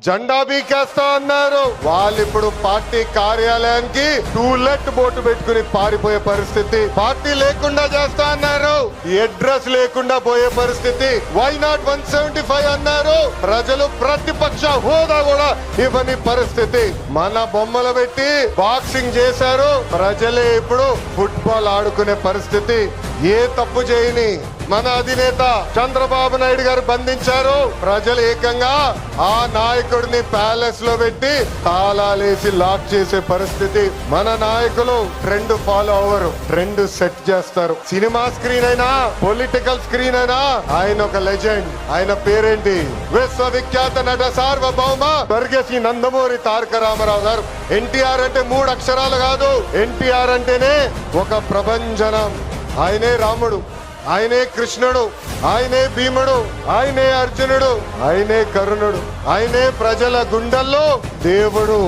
జెండా బీకేస్తా అన్నారు. వాళ్ళు ఇప్పుడు పార్టీ కార్యాలయానికి టూలెట్ బోటు పెట్టుకుని పారిపోయే పరిస్థితి. పార్టీ లేకుండా చేస్తా అన్నారు, అడ్రస్ లేకుండా పోయే పరిస్థితి. వై నాట్ 175 అన్నారు, ప్రజలు ప్రతిపక్ష హోదా కూడా ఇవ్వని పరిస్థితి. మన బొమ్మలు పెట్టి బాక్సింగ్ చేశారు, ప్రజలే ఇప్పుడు ఫుట్బాల్ ఆడుకునే పరిస్థితి. ఏ తప్పు చేయని మన అధినేత చంద్రబాబు నాయుడు గారు బంధించారు. ప్రజలు ఏకంగా ఆ నాయకుడిని ప్యాలెస్ లో పెట్టి తాళాలేసి లాక్ చేసే పరిస్థితి. మన నాయకులు ట్రెండ్ ఫాలో అవ్వరు, ట్రెండ్ సెట్ చేస్తారు. సినిమా స్క్రీన్ అయినా పొలిటికల్ స్క్రీన్ అయినా ఆయన ఒక లెజెండ్. ఆయన పేరేంటి? విశ్వవిఖ్యాత నట సార్వభౌమ స్వర్గశ్రీ నందమూరి తారక రామారావు గారు. ఎన్టీఆర్ అంటే 3 అక్షరాలు కాదు, ఎన్టీఆర్ అంటేనే ఒక ప్రభంజనం. ఆయనే రాముడు, ఆయనే కృష్ణుడు, ఆయనే భీముడు, ఆయనే అర్జునుడు, ఆయనే కరుణుడు, ఆయనే ప్రజల గుండెల్లో దేవుడు.